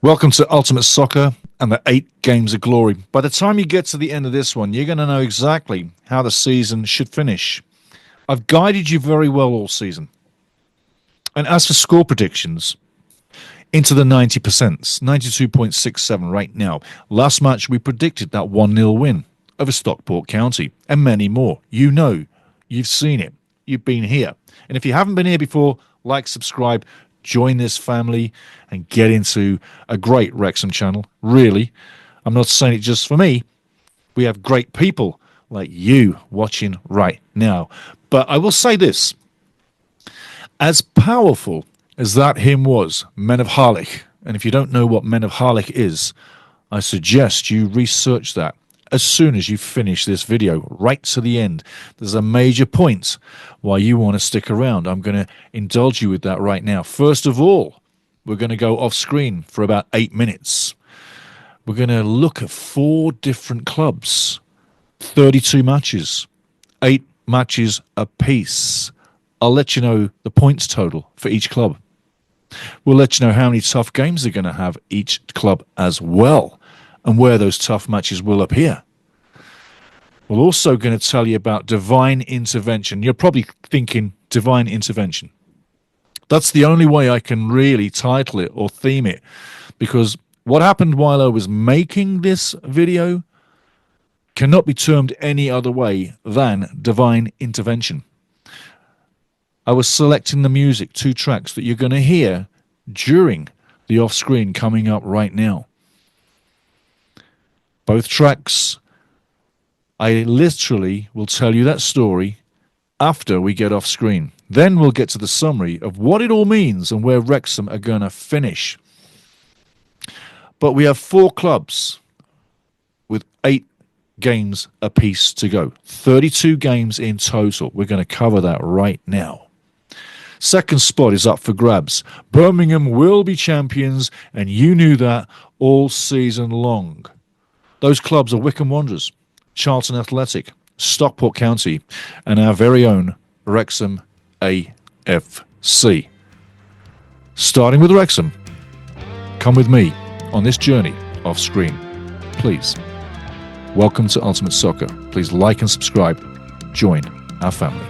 Welcome to Ultimate Soccer and the 8 Games of Glory. By the time you get to the end of this one, you're going to know exactly how the season should finish. I've guided you very well all season. And as for score predictions, into the 90%, 92.67 right now. Last match, we predicted that 1-0 win over Stockport County and many more. You know, you've seen it. You've been here. And if you haven't been here before, like, subscribe, join this family and get into a great Wrexham channel. Really, I'm not saying it just for me. We have great people like you watching right now. But I will say this. As powerful as that hymn was, Men of Harlech, and if you don't know what Men of Harlech is, I suggest you research that as soon as you finish this video, right to the end. There's a major point why you want to stick around. I'm going to indulge you with that right now. First of all, we're going to go off screen for about 8 minutes. We're going to look at 4 different clubs, 32 matches, 8 matches apiece. I'll let you know the points total for each club. We'll let you know how many tough games they're going to have each club as well, and where those tough matches will appear. We're also going to tell you about divine intervention. You're probably thinking divine intervention. That's the only way I can really title it or theme it, because what happened while I was making this video cannot be termed any other way than divine intervention. I was selecting the music, 2 tracks that you're going to hear during the off-screen coming up right now. Both tracks, I literally will tell you that story after we get off screen. Then we'll get to the summary of what it all means and where Wrexham are going to finish. But we have 4 clubs with 8 games apiece to go. 32 games in total. We're going to cover that right now. Second spot is up for grabs. Birmingham will be champions, and you knew that all season long. Those clubs are Wycombe Wanderers, Charlton Athletic, Stockport County, and our very own Wrexham AFC. Starting with Wrexham, come with me on this journey off screen, please. Welcome to Ultimate Soccer. Please like and subscribe. Join our family.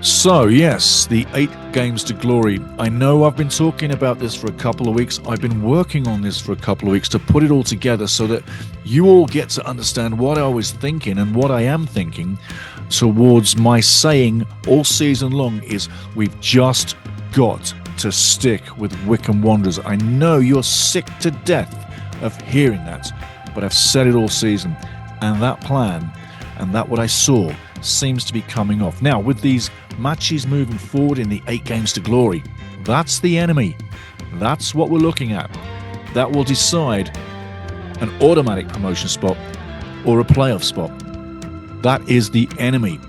So, yes, the 8 games to glory. I know I've been talking about this for a couple of weeks. I've been working on this for a couple of weeks to put it all together so that you all get to understand what I was thinking and what I am thinking towards my saying all season long is we've just got to stick with Wycombe Wanderers. I know you're sick to death of hearing that, but I've said it all season, and that plan and that what I saw seems to be coming off. Now, with these matches moving forward in the 8 games to glory, that's the enemy. That's what we're looking at. That will decide an automatic promotion spot or a playoff spot. That is the enemy.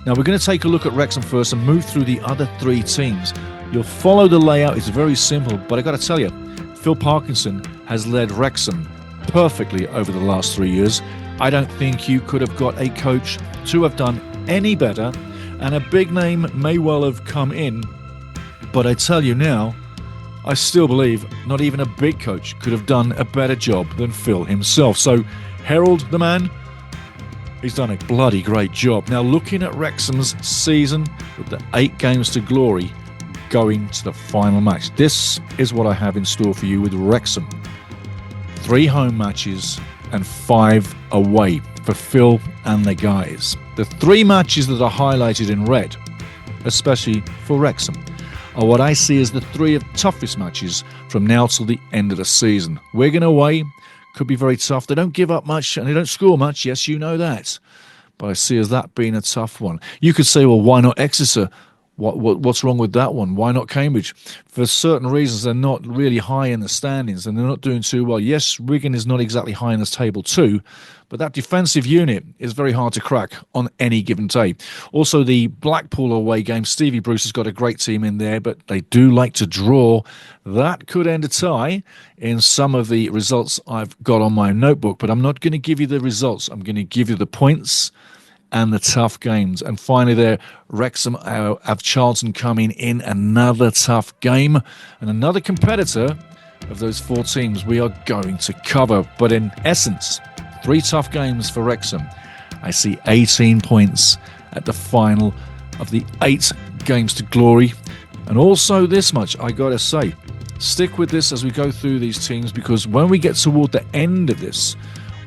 Now, we're going to take a look at Wrexham first and move through the other 3 teams. You'll follow the layout. It's very simple, but I got to tell you, Phil Parkinson has led Wrexham perfectly over the last 3 years. I don't think you could have got a coach to have done any better, and a big name may well have come in, but I tell you now, I still believe not even a big coach could have done a better job than Phil himself. So Harold, the man, he's done a bloody great job. Now, looking at Wrexham's season with the 8 games to glory going to the final match, this is what I have in store for you with Wrexham. 3 home matches and 5 away for Phil and the guys. The 3 matches that are highlighted in red, especially for Wrexham, are what I see as the 3 of toughest matches from now till the end of the season. Wigan away could be very tough. They don't give up much and they don't score much. Yes, you know that. But I see as that being a tough one. You could say, well, why not Exeter? What's wrong with that one? Why not Cambridge? For certain reasons, they're not really high in the standings and they're not doing too well. Yes, Wigan is not exactly high in the table too, but that defensive unit is very hard to crack on any given day. Also, the Blackpool away game, Stevie Bruce has got a great team in there, but they do like to draw. That could end a tie in some of the results I've got on my notebook, but I'm not going to give you the results. I'm going to give you the points and the tough games. And finally there, Wrexham have Charlton coming in, another tough game and another competitor of those 4 teams we are going to cover. But in essence, 3 tough games for Wrexham. I see 18 points at the final of the 8 games to glory. And also this much, I gotta say, stick with this as we go through these teams, because when we get toward the end of this,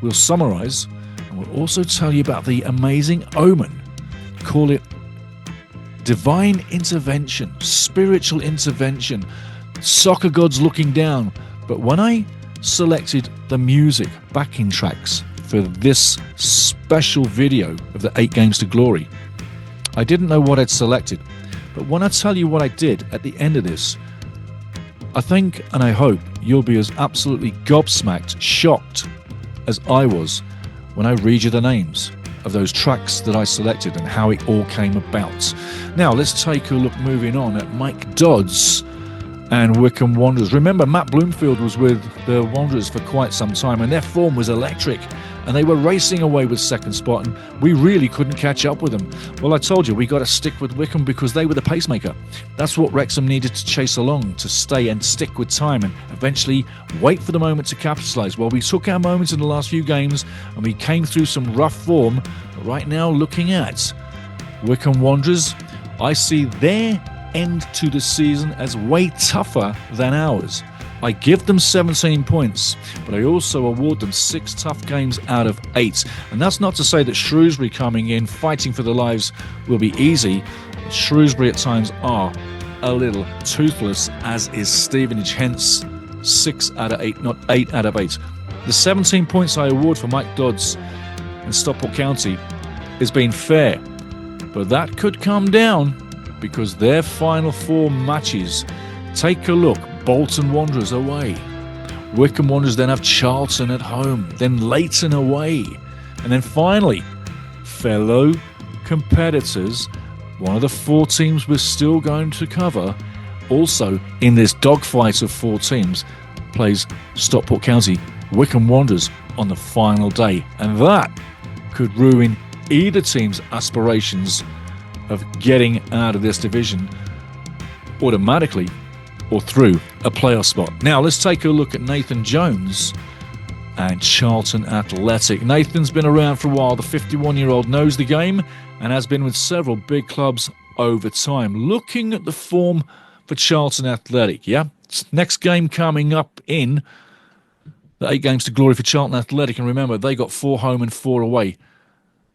we'll summarize and we'll also tell you about the amazing Omen. Call it divine intervention, spiritual intervention, soccer gods looking down. But when I selected the music backing tracks for this special video of the 8 games to glory, I didn't know what I'd selected. But when I tell you what I did at the end of this, I think and I hope you'll be as absolutely gobsmacked, shocked as I was when I read you the names of those tracks that I selected and how it all came about. Now let's take a look moving on at Mike Dodds and Wycombe Wanderers. Remember, Matt Bloomfield was with the Wanderers for quite some time and their form was electric and they were racing away with second spot and we really couldn't catch up with them. Well, I told you, we got to stick with Wycombe because they were the pacemaker. That's what Wrexham needed to chase along, to stay and stick with time and eventually wait for the moment to capitalise. Well, we took our moments in the last few games and we came through some rough form. But right now, looking at Wycombe Wanderers, I see their end to the season as way tougher than ours. I give them 17 points, but I also award them 6 tough games out of 8. And that's not to say that Shrewsbury coming in, fighting for their lives, will be easy. Shrewsbury at times are a little toothless, as is Stevenage, hence 6 out of 8, not 8 out of 8. The 17 points I award for Mike Dodds and Stockport County is being fair, but that could come down because their final 4 matches, take a look. Bolton Wanderers away. Wycombe Wanderers then have Charlton at home, then Leighton away. And then finally, fellow competitors, one of the 4 teams we're still going to cover, also in this dogfight of 4 teams, plays Stockport County, Wycombe Wanderers on the final day. And that could ruin either team's aspirations of getting out of this division automatically or through a playoff spot. Now let's take a look at Nathan Jones and Charlton Athletic. Nathan's been around for a while. The 51-year-old knows the game and has been with several big clubs over time. Looking at the form for Charlton Athletic, next game coming up in the 8 games to glory for Charlton Athletic. And remember, they got 4 home and 4 away.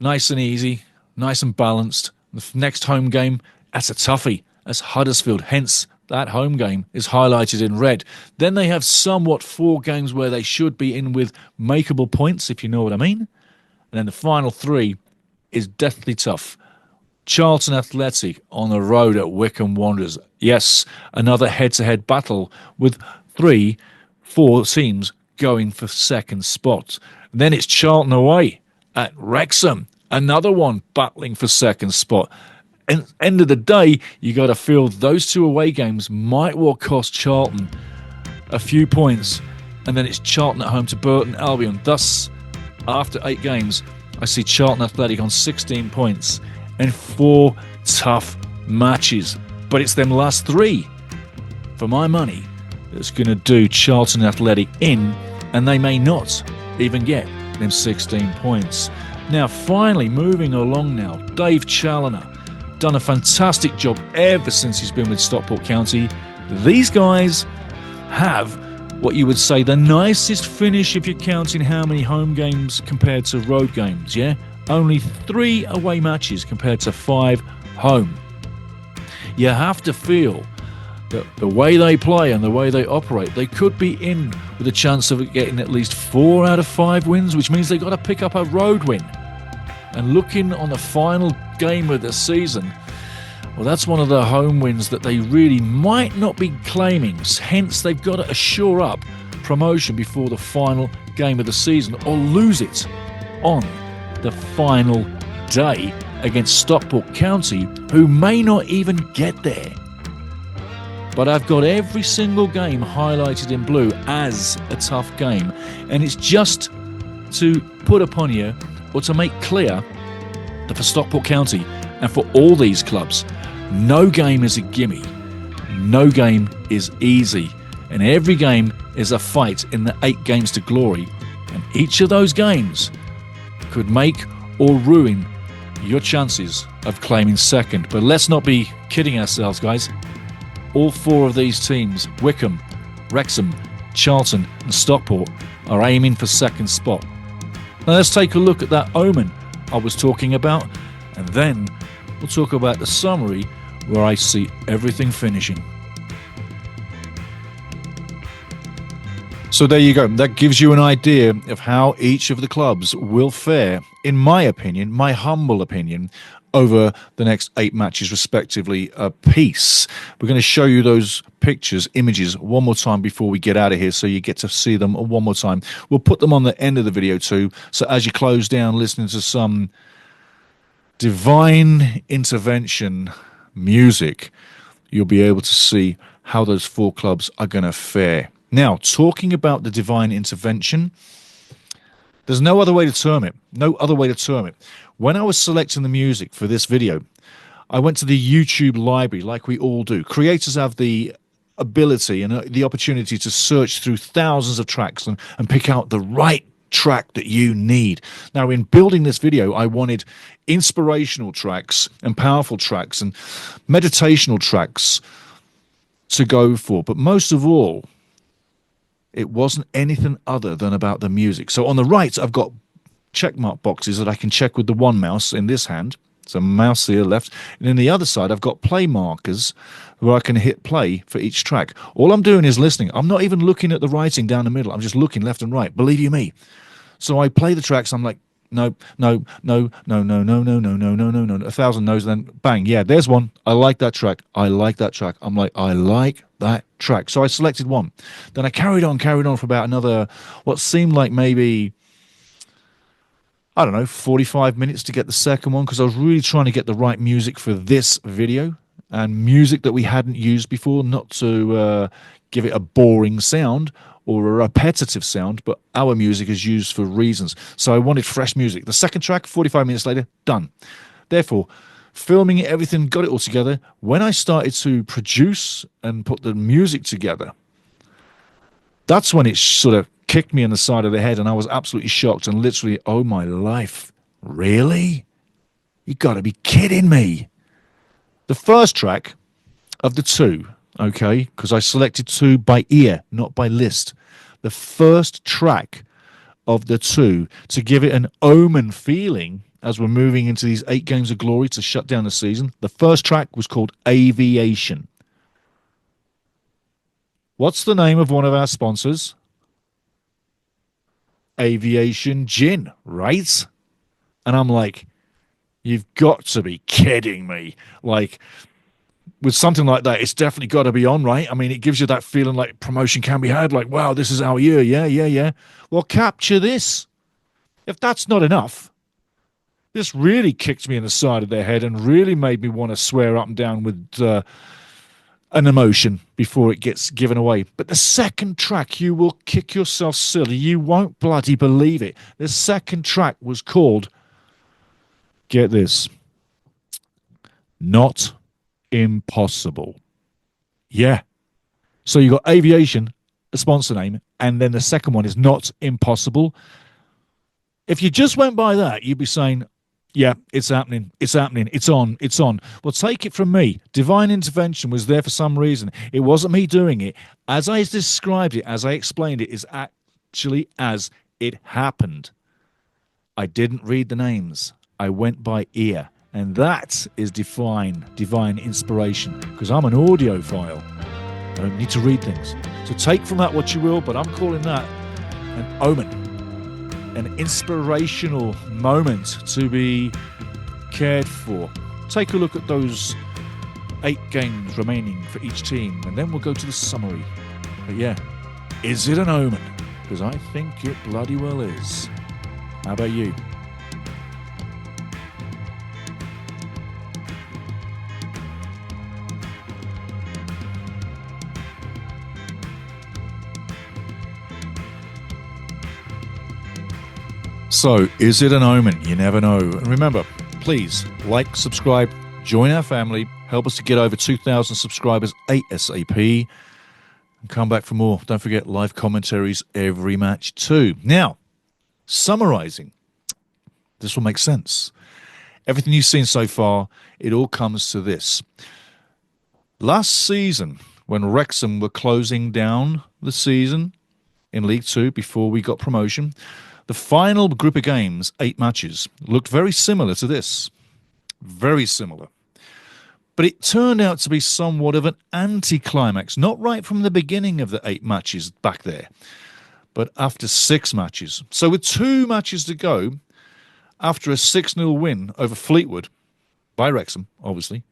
Nice and easy, nice and balanced. The next home game, that's a toughie. That's Huddersfield, hence that home game is highlighted in red. Then they have somewhat 4 games where they should be in with makeable points, if you know what I mean. And then the final 3 is deathly tough. Charlton Athletic on the road at Wycombe Wanderers. Yes, another head-to-head battle with 3-4 teams going for second spot. Then it's Charlton away at Wrexham. Another one battling for second spot. And end of the day, you got to feel those 2 away games might well cost Charlton a few points. And then it's Charlton at home to Burton Albion. Thus, after 8 games, I see Charlton Athletic on 16 points and 4 tough matches. But it's them last 3, for my money, that's going to do Charlton Athletic in, and they may not even get them 16 points. Now, finally, moving along now, Dave Challoner. Done a fantastic job ever since he's been with Stockport County. These guys have what you would say the nicest finish if you're counting how many home games compared to road games, Only 3 away matches compared to 5 home. You have to feel that the way they play and the way they operate, they could be in with a chance of getting at least 4 out of 5 wins, which means they've got to pick up a road win. And looking on the final game of the season, well, that's one of the home wins that they really might not be claiming. Hence, they've got to shore up promotion before the final game of the season or lose it on the final day against Stockport County, who may not even get there. But I've got every single game highlighted in blue as a tough game. And it's just to put upon you, or to make clear, that for Stockport County and for all these clubs, no game is a gimme. No game is easy. And every game is a fight in the 8 games to glory. And each of those games could make or ruin your chances of claiming second. But let's not be kidding ourselves, guys. All 4 of these teams, Wycombe, Wrexham, Charlton and Stockport, are aiming for second spot. Now let's take a look at that Omen I was talking about, and then we'll talk about the summary where I see everything finishing. So there you go. That gives you an idea of how each of the clubs will fare, in my opinion, my humble opinion, over the next 8 matches respectively apiece. We're going to show you those pictures, images, one more time before we get out of here so you get to see them one more time. We'll put them on the end of the video too, so as you close down listening to some divine intervention music, you'll be able to see how those 4 clubs are going to fare. Now, talking about the divine intervention, there's no other way to term it. No other way to term it. When I was selecting the music for this video, I went to the YouTube library like we all do. Creators have the ability and the opportunity to search through thousands of tracks and pick out the right track that you need. Now, in building this video, I wanted inspirational tracks and powerful tracks and meditational tracks to go for. But most of all, it wasn't anything other than about the music. So on the right, I've got checkmark boxes that I can check with the one mouse in this hand. So mouse here left. And in the other side, I've got play markers where I can hit play for each track. All I'm doing is listening. I'm not even looking at the writing down the middle. I'm just looking left and right. Believe you me. So I play the tracks. I'm like, no, no, no, no, no, no, no, no, no, no, no, no. 1,000 no's, then bang. Yeah, there's one. I like that track. I like that track. I'm like, I like that track. So I selected one. Then I carried on for about another, what seemed like maybe, I don't know, 45 minutes to get the second one, because I was really trying to get the right music for this video and music that we hadn't used before, not to give it a boring sound or a repetitive sound, but our music is used for reasons. So I wanted fresh music. The second track, 45 minutes later, done. Therefore, filming it, everything, got it all together. When I started to produce and put the music together, that's when it sort of kicked me in the side of the head, and I was absolutely shocked and literally, oh my life, really? You got to be kidding me. The first track of the 2, okay, because I selected 2 by ear, not by list. The first track of the 2 to give it an Omen feeling as we're moving into these 8 games of glory to shut down the season. The first track was called Aviation. What's the name of one of our sponsors? Aviation Gin, right? And I'm like, you've got to be kidding me. Like, with something like that, it's definitely got to be on, right? I mean, it gives you that feeling like promotion can be had, like, wow, this is our year. Yeah. Well, capture this. If that's not enough, this really kicked me in the side of their head and really made me want to swear up and down with an emotion before it gets given away. But the second track, you will kick yourself silly. You won't bloody believe it. The second track was called, get this, Not Impossible. Yeah. So you got Aviation, a sponsor name, and then the second one is Not Impossible. If you just went by that, you'd be saying, yeah, it's happening, it's on. Well, take it from me. Divine intervention was there for some reason. It wasn't me doing it. As I described it, as I explained it, is actually as it happened. I didn't read the names. I went by ear. And that is divine inspiration, because I'm an audiophile. I don't need to read things. So take from that what you will, but I'm calling that an omen, an inspirational moment to be cared for. Take a look at those 8 games remaining for each team, and then we'll go to the summary. But yeah, is it an omen? Because I think it bloody well is. How about you? So, is it an omen? You never know. And remember, please like, subscribe, join our family, help us to get over 2,000 subscribers ASAP, and come back for more. Don't forget live commentaries every match too. Now, summarizing, this will make sense. Everything you've seen so far, it all comes to this. Last season, when Wrexham were closing down the season in League Two before we got promotion, the final group of games, 8 matches, looked very similar to this. Very similar. But it turned out to be somewhat of an anticlimax, not right from the beginning of the 8 matches back there, but after 6 matches. So with 2 matches to go, after a 6-0 win over Fleetwood, by Wrexham, obviously,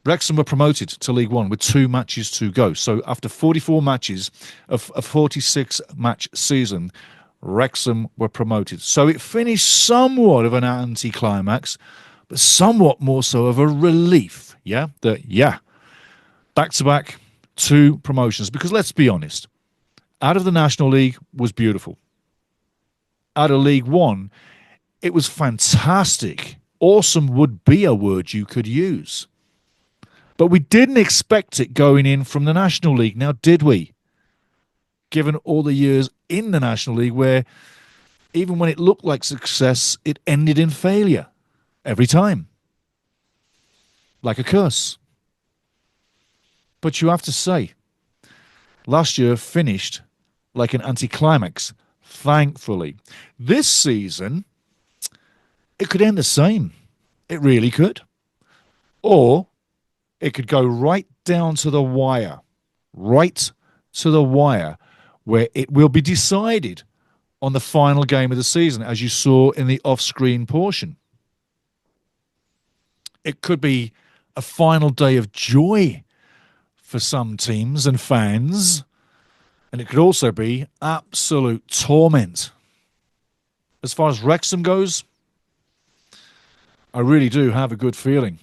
Wrexham were promoted to League One with 2 matches to go. So after 44 matches of a 46-match season, Wrexham were promoted. So it finished somewhat of an anticlimax, but somewhat more so of a relief. Back-to-back 2 promotions. Because let's be honest, out of the National League was beautiful. Out of League One, it was fantastic. Awesome would be a word you could use. But we didn't expect it going in from the National League, now did we? Given all the years in the National League where even when it looked like success, it ended in failure every time. Like a curse. But you have to say, last year finished like an anticlimax, thankfully. This season, it could end the same. It really could. Or it could go right down to the wire. Right to the wire, where it will be decided on the final game of the season, as you saw in the off-screen portion. It could be a final day of joy for some teams and fans, and it could also be absolute torment. As far as Wrexham goes, I really do have a good feeling.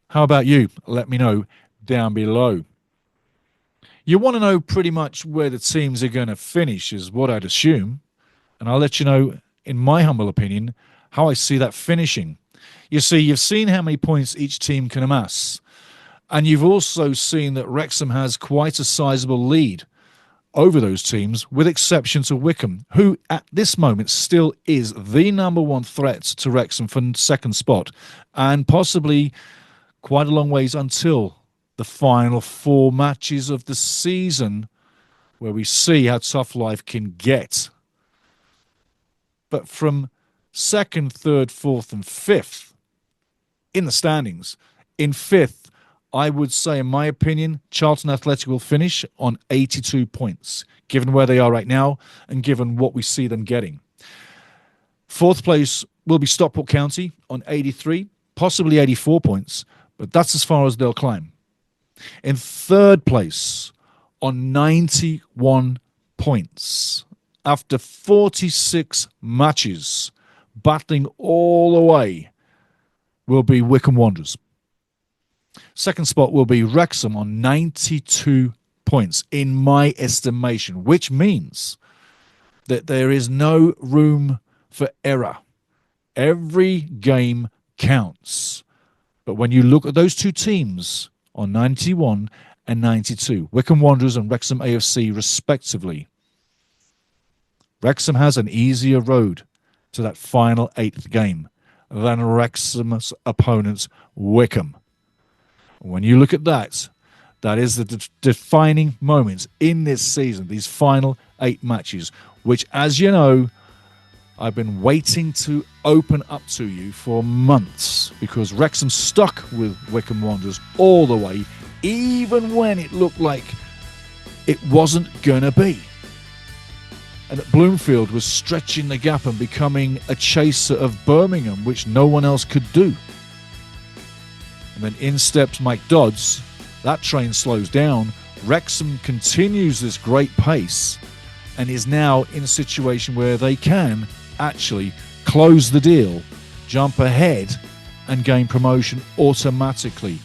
How about you? Let me know down below. You want to know pretty much where the teams are going to finish is what I'd assume. And I'll let you know, in my humble opinion, how I see that finishing. You see, you've seen how many points each team can amass. And you've also seen that Wrexham has quite a sizable lead over those teams, with exception to Wycombe, who at this moment still is the number 1 threat to Wrexham for second spot, and possibly quite a long ways until the final 4 matches of the season, where we see how tough life can get. But from 2nd, 3rd, 4th and 5th in the standings, in 5th, I would say, in my opinion, Charlton Athletic will finish on 82 points, given where they are right now and given what we see them getting. 4th place will be Stockport County on 83, possibly 84 points, but that's as far as they'll climb. In 3rd place on 91 points, after 46 matches, battling all the way, will be Wycombe Wanderers. 2nd spot will be Wrexham on 92 points, in my estimation, which means that there is no room for error. Every game counts. But when you look at those 2 teams on 91 and 92, Wycombe Wanderers and Wrexham AFC respectively, Wrexham has an easier road to that final 8th game than Wrexham's opponents, Wycombe. When you look at that, that is the defining moments in this season, these final 8 matches, which, as you know, I've been waiting to open up to you for months, because Wrexham stuck with Wycombe Wanderers all the way, even when it looked like it wasn't going to be. And that Bloomfield was stretching the gap and becoming a chaser of Birmingham, which no one else could do. And then in steps Mike Dodds. That train slows down. Wrexham continues this great pace and is now in a situation where they can actually close the deal, jump ahead, and gain promotion automatically.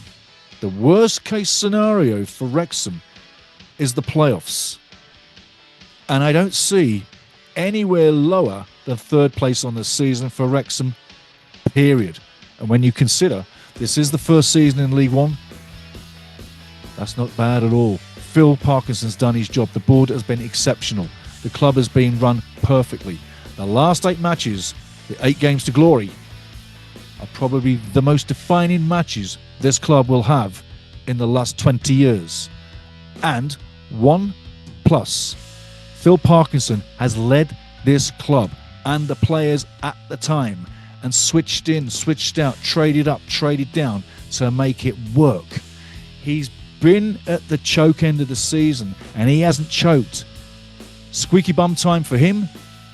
The worst case scenario for Wrexham is the playoffs. And I don't see anywhere lower than 3rd place on the season for Wrexham period. And when you consider this is the first season in League One, that's not bad at all. Phil Parkinson's done his job. The board has been exceptional. The club has been run perfectly. The last 8 matches, the 8 games to glory, are probably the most defining matches this club will have in the last 20 years. And 1+, Phil Parkinson has led this club and the players at the time and switched in, switched out, traded up, traded down to make it work. He's been at the choke end of the season and he hasn't choked. Squeaky bum time for him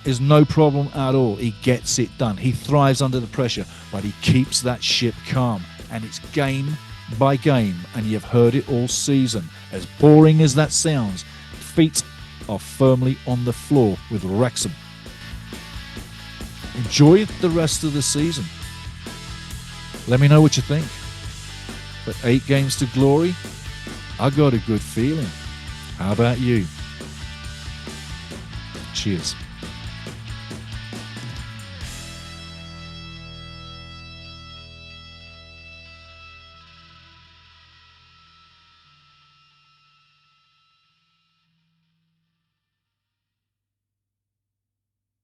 is no problem at all. He gets it done. He thrives under the pressure, but he keeps that ship calm. And it's game by game, and you've heard it all season. As boring as that sounds, feet are firmly on the floor with Wrexham. Enjoy the rest of the season. Let me know what you think. But 8 games to glory, I got a good feeling. How about you? Cheers.